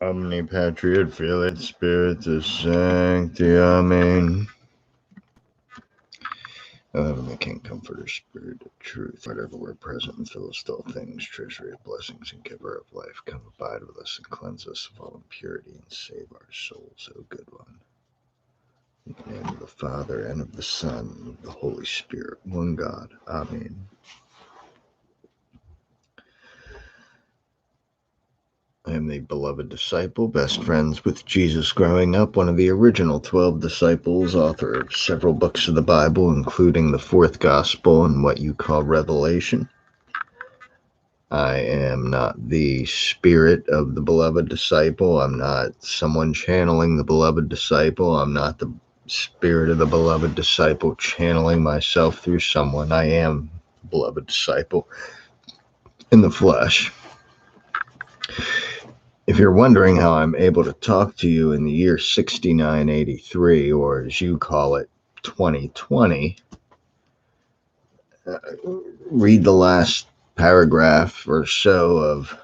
Omnipatriot, Filioque, Spiritus Sancti, Amen. O Heavenly King, Comforter, Spirit of Truth, whatever we're present and fill us with all things, treasury of blessings and giver of life, come abide with us and cleanse us of all impurity and save our souls, O good one. In the name of the Father, and of the Son, and of the Holy Spirit, one God. Amen. I am the beloved disciple, best friends with Jesus growing up, one of the original 12 disciples, author of several books of the Bible, including the fourth gospel and what you call Revelation. I am not the spirit of the beloved disciple. I'm not someone channeling the beloved disciple. I'm not the spirit of the beloved disciple channeling myself through someone. I am the beloved disciple in the flesh. If you're wondering how I'm able to talk to you in the year 6983, or as you call it, 2020, read the last paragraph or so of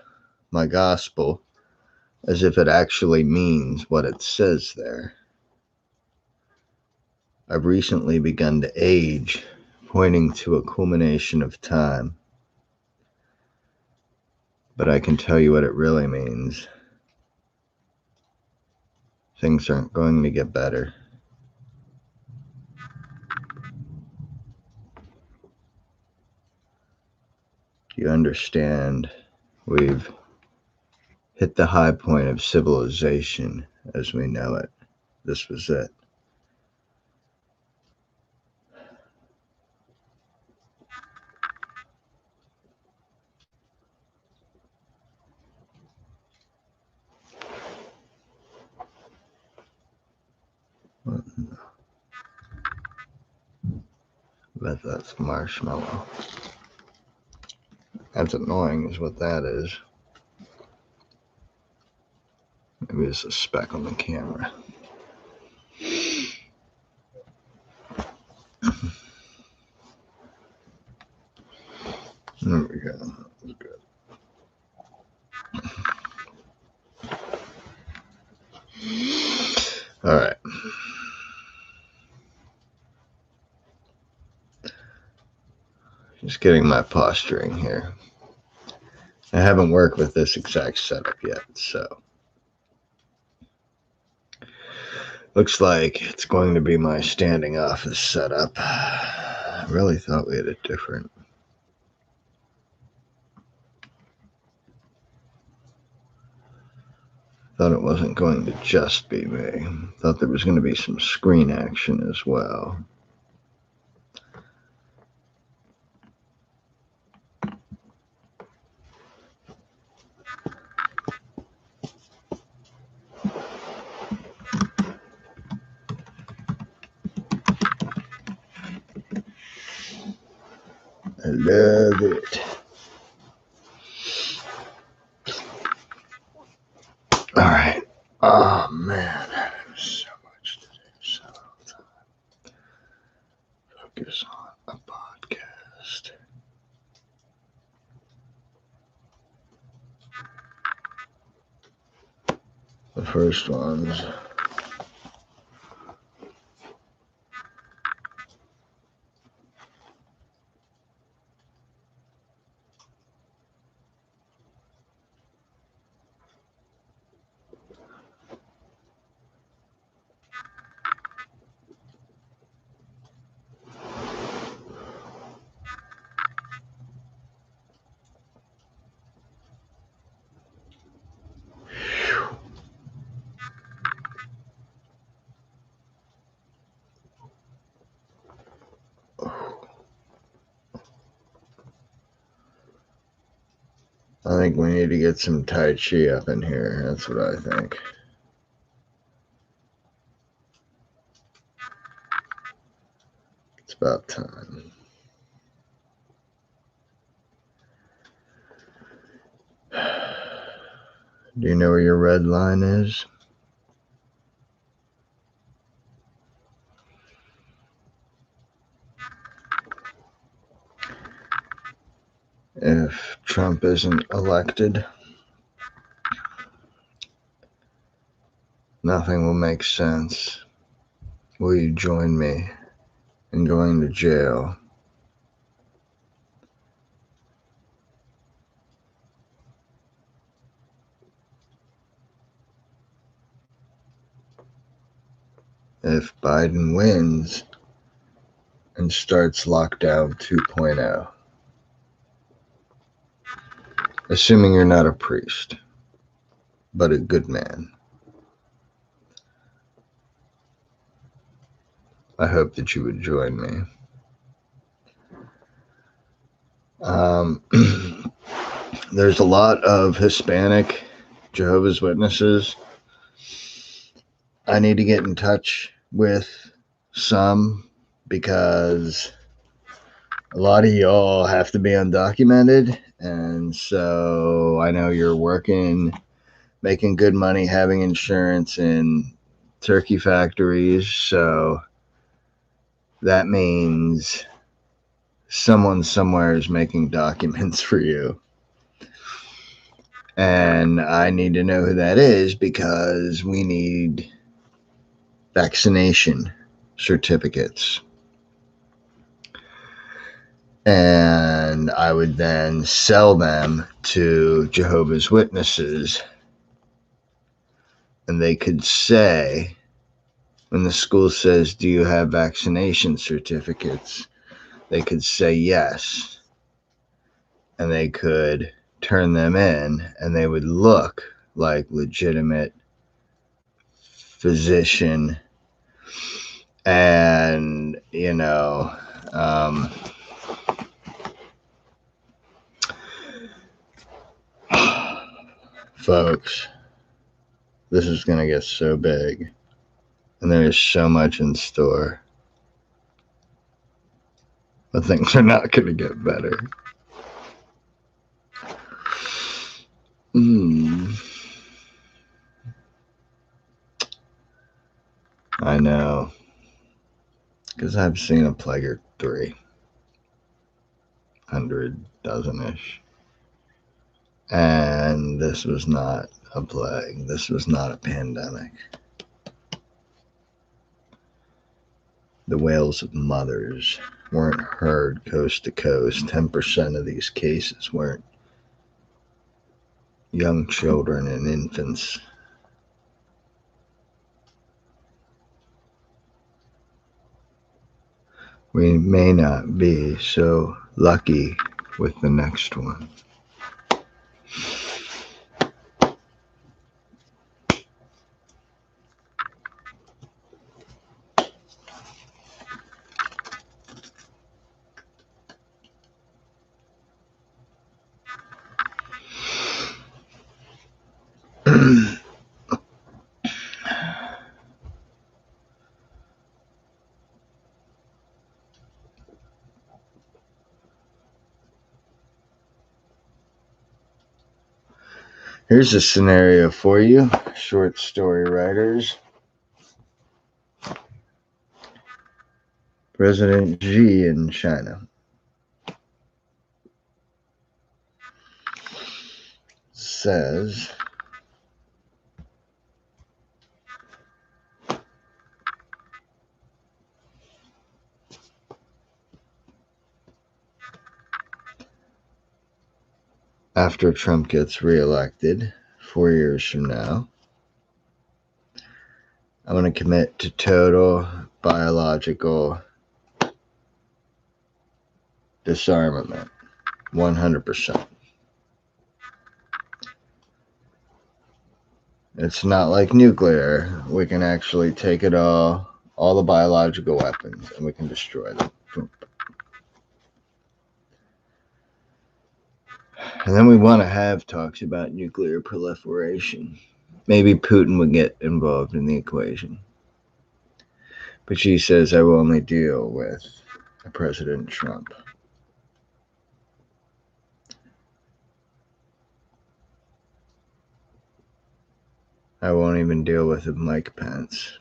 my gospel as if it actually means what it says there. I've recently begun to age, pointing to a culmination of time, but I can tell you what it really means. Things aren't going to get better. You understand, we've hit the high point of civilization as we know it. This was it. But that's marshmallow. That's annoying is what that is. Maybe it's a speck on the camera. There we go. That was good. All right. Just getting my posturing here. I haven't worked with this exact setup yet, so looks like it's going to be my standing office setup. I really thought we had it different. Thought it wasn't going to just be me. Thought there was going to be some screen action as well. I love it. All right. Oh, man. There's so much to do. So little time. Focus on a podcast. The first one's I think we need to get some Tai Chi up in here. That's what I think. It's about time. Do you know where your red line is? If Trump isn't elected, Nothing will make sense. Will you join me in going to jail? If Biden wins and starts lockdown 2.0, assuming you're not a priest, but a good man, I hope that you would join me. There's a lot of Hispanic Jehovah's Witnesses. I need to get in touch with some because a lot of y'all have to be undocumented. And so I know you're working, making good money, having insurance in turkey factories. So that means someone somewhere is making documents for you. And I need to know who that is because we need vaccination certificates. And I would then sell them to Jehovah's Witnesses. And they could say, when the school says, do you have vaccination certificates? They could say yes. And they could turn them in, and they would look like legitimate physician and, folks, this is going to get so big, and there's so much in store, but things are not going to get better. I know, because I've seen a plague or 300 dozen-ish, and this was not a plague. This was not a pandemic. The wails of mothers weren't heard coast to coast. 10% of these cases weren't young children and infants. We may not be so lucky with the next one. Here's a scenario for you, short story writers. President Xi in China says after Trump gets reelected 4 years from now, I'm going to commit to total biological disarmament, 100%. It's not like nuclear. We can actually take it all the biological weapons, and we can destroy them. And then we want to have talks about nuclear proliferation. Maybe Putin would get involved in the equation. But she says, I will only deal with President Trump. I won't even deal with Mike Pence.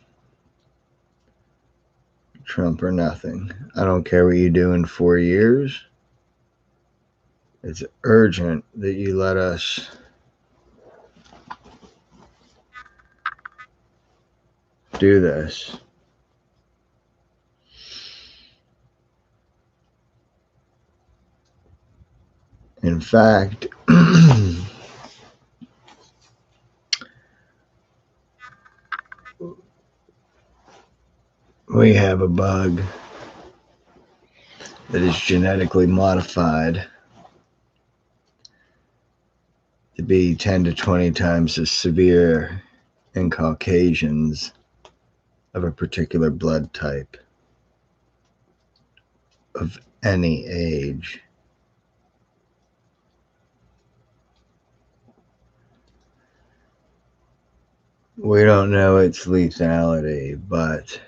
Trump or nothing. I don't care what you do in 4 years. It's urgent that you let us do this. In fact, we have a bug that is genetically modified to be 10 to 20 times as severe in Caucasians of a particular blood type of any age. We don't know its lethality, but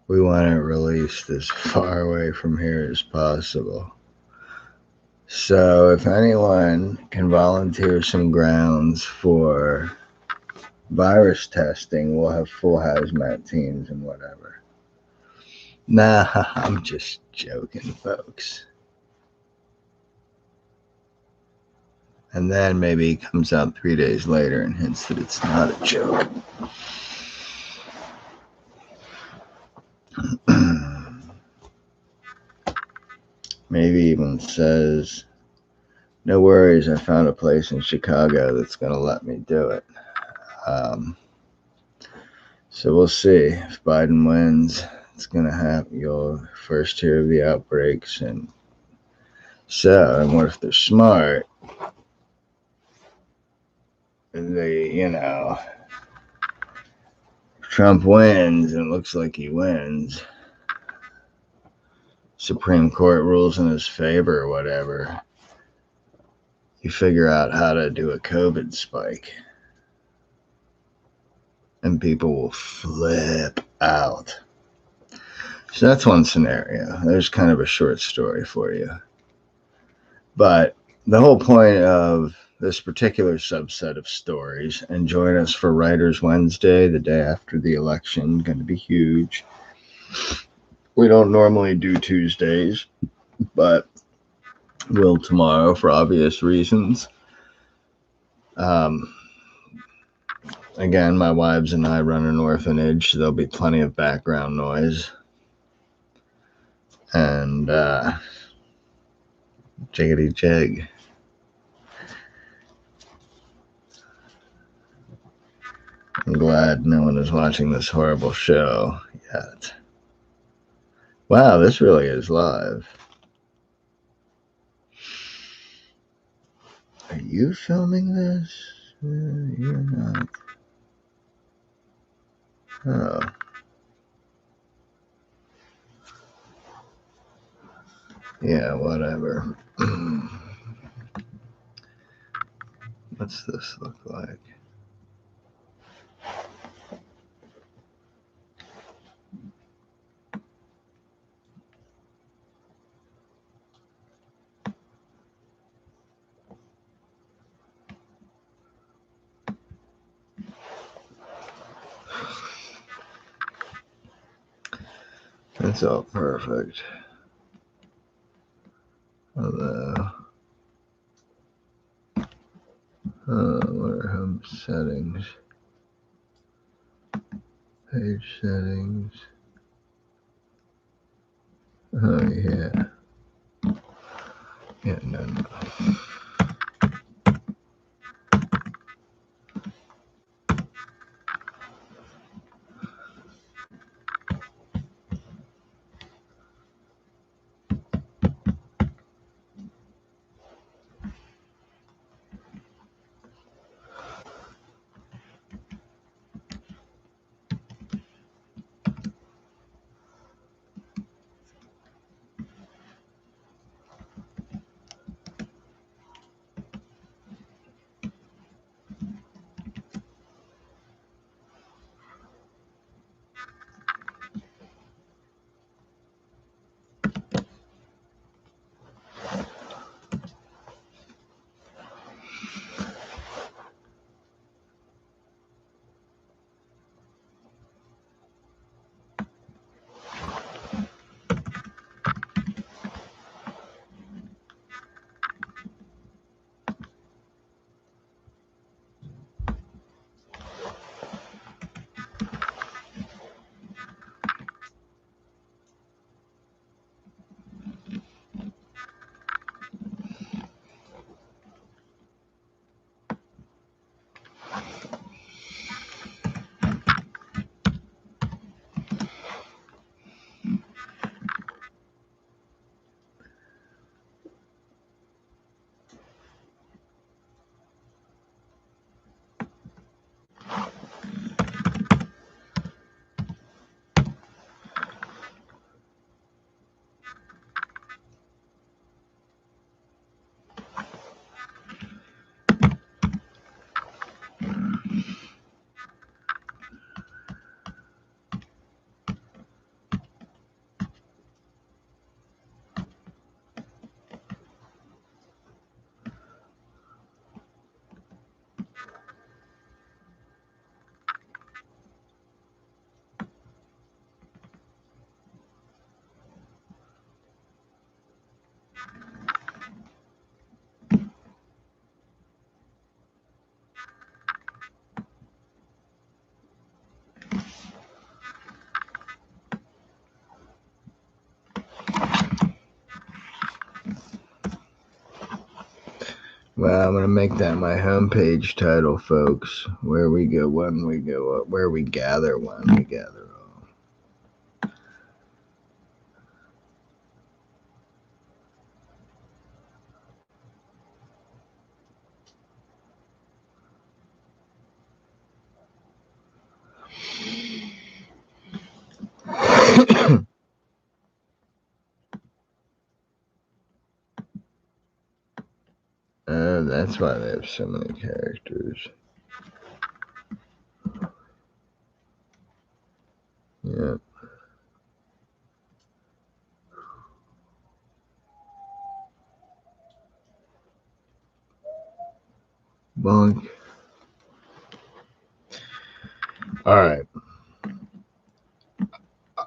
we want it released as far away from here as possible. So if anyone can volunteer some grounds for virus testing, we'll have full hazmat teams and whatever. Nah, I'm just joking, folks. And then maybe he comes out 3 days later and hints that it's not a joke. Maybe even says, no worries, I found a place in Chicago that's going to let me do it. So we'll see. If Biden wins, it's going to happen. You'll first hear of the outbreaks. And what if they're smart? Trump wins and it looks like he wins. Supreme Court rules in his favor or whatever. You figure out how to do a COVID spike. And people will flip out. So that's one scenario. There's kind of a short story for you. But the whole point of this particular subset of stories, and join us for Writers Wednesday, the day after the election, going to be huge. We don't normally do Tuesdays, but will tomorrow for obvious reasons. Again, my wives and I run an orphanage, so there'll be plenty of background noise. And jiggity jig. I'm glad no one is watching this horrible show yet. Wow, this really is live. Are you filming this? You're not. Oh. Yeah, whatever. What's this look like? That's all perfect. Although, what are home settings? Page settings. Oh, yeah. Yeah, no. Well, I'm going to make that my homepage title, folks. Where we go when we go up, where we gather when we gather all. That's why they have so many characters. Yeah. Bonk. All right. All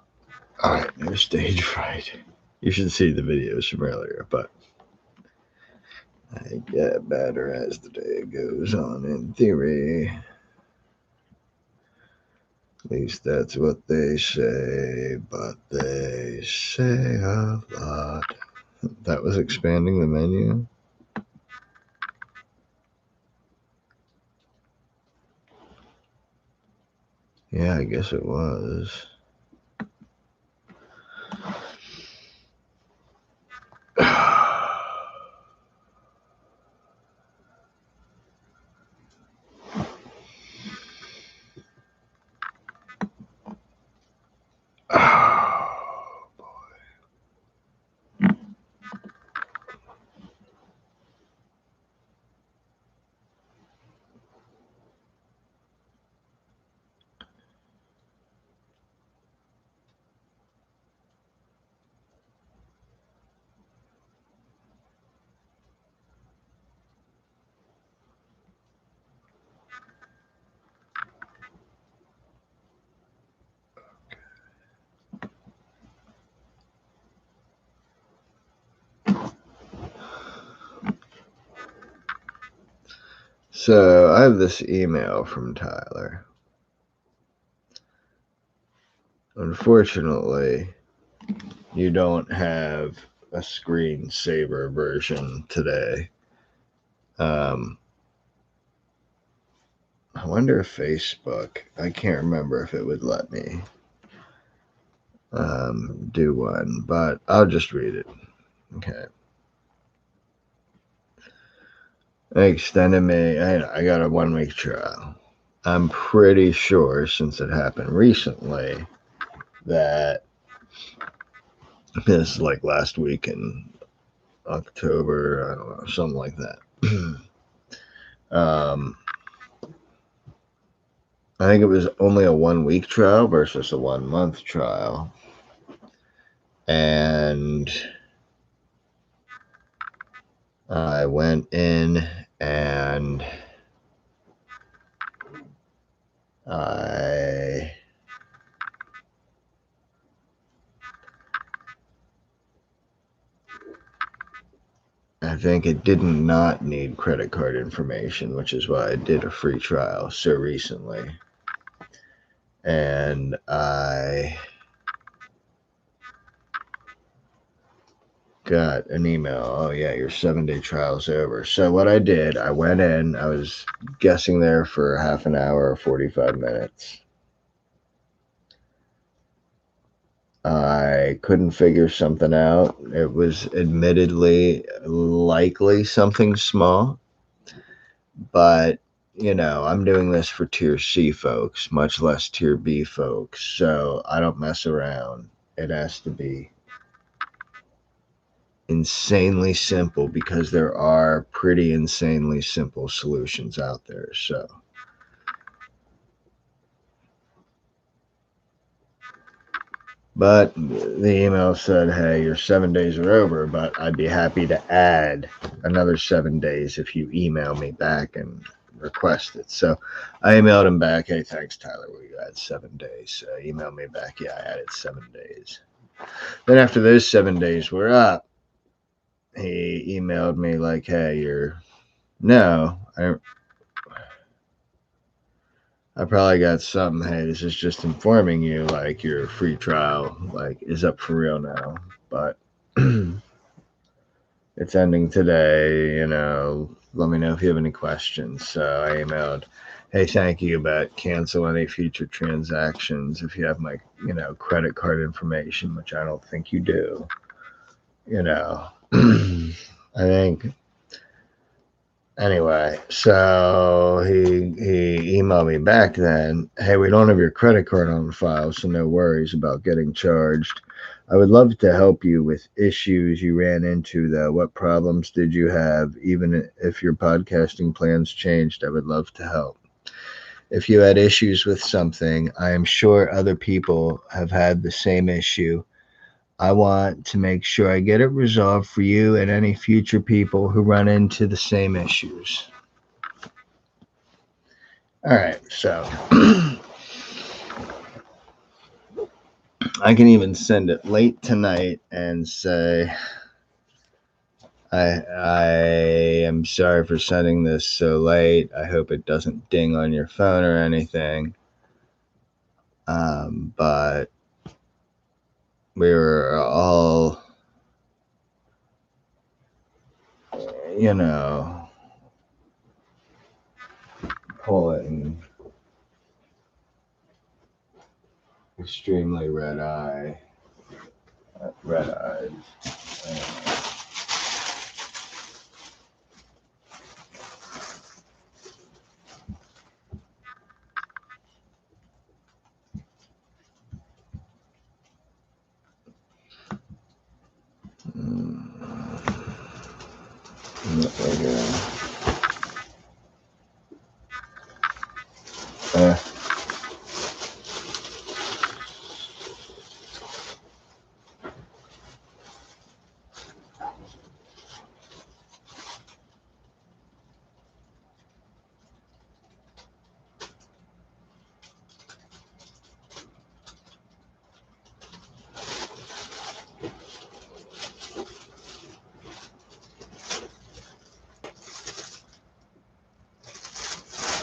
right. There's stage fright. You should see the videos from earlier, but I get better as the day goes on, in theory. At least that's what they say, but they say a lot. That was expanding the menu. Yeah, I guess it was. So I have this email from Tyler. Unfortunately, you don't have a screensaver version today. I wonder if Facebook, I can't remember if it would let me do one, but I'll just read it. Okay. They extended me, I got a 1 week trial. I'm pretty sure, since it happened recently, that this is like last week in October, I don't know, something like that. I think it was only a 1 week trial versus a 1 month trial. And I went in and I think it did not need credit card information, which is why I did a free trial so recently. And I got an email. Oh, yeah, your 7-day trial's over. So what I did, I went in. I was guessing there for half an hour or 45 minutes. I couldn't figure something out. It was admittedly likely something small, but I'm doing this for tier C folks, much less tier B folks, so I don't mess around. It has to be insanely simple because there are pretty insanely simple solutions out there. So but the email said, hey, your 7 days are over, but I'd be happy to add another 7 days if you email me back and request it. So I emailed him back, hey, thanks, Tyler. We add 7 days. So emailed me back, yeah, I added 7 days. Then after those 7 days were up, he emailed me like, hey, I probably got something. Hey, this is just informing you, like your free trial, like is up for real now. But it's ending today, let me know if you have any questions. So I emailed, hey, thank you, but cancel any future transactions if you have my, credit card information, which I don't think you do. I think. Anyway, so he emailed me back then, hey, we don't have your credit card on file, so no worries about getting charged. I would love to help you with issues you ran into, though. What problems did you have? Even if your podcasting plans changed, I would love to help. If you had issues with something, I am sure other people have had the same issue. I want to make sure I get it resolved for you and any future people who run into the same issues. All right, so I can even send it late tonight and say, I am sorry for sending this so late. I hope it doesn't ding on your phone or anything. But we were all, pulling extremely red-eyed.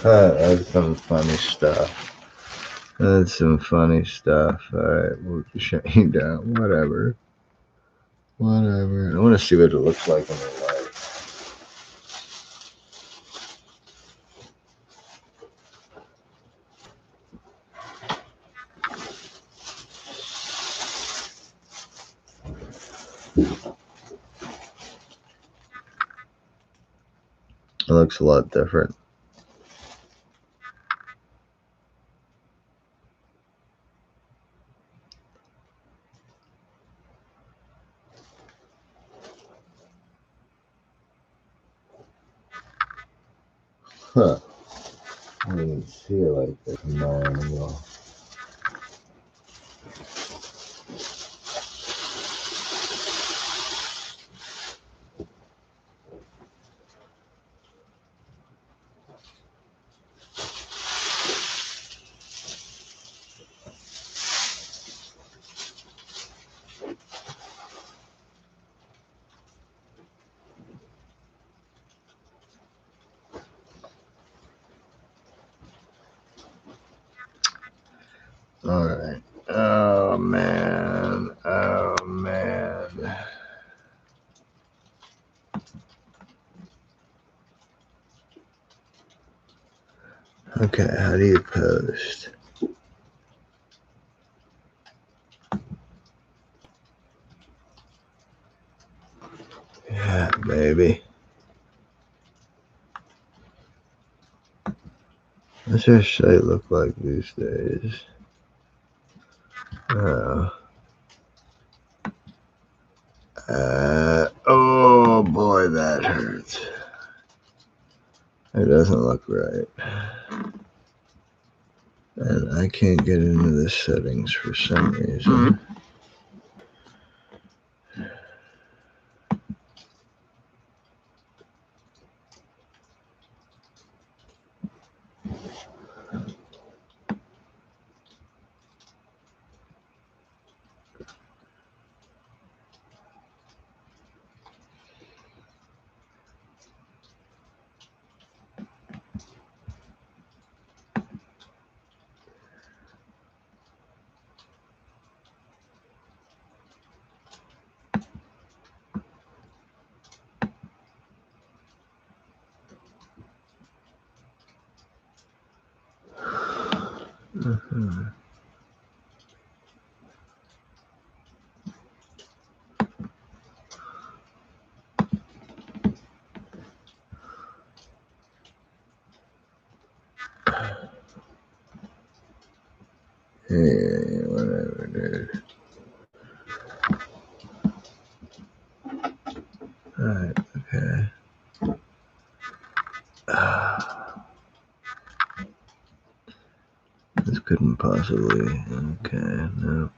That's some funny stuff. That's some funny stuff. All right, we'll shut you down. Whatever. I want to see what it looks like in the light. It looks a lot different. Huh. I didn't even see it like this from my angle. All right. Oh, man. Okay, how do you post? Yeah, baby. What's our site look like these days? Oh boy, that hurts. It doesn't look right. And I can't get into the settings for some reason. Hey, whatever, dude. Alright, okay. This couldn't possibly. Okay, no.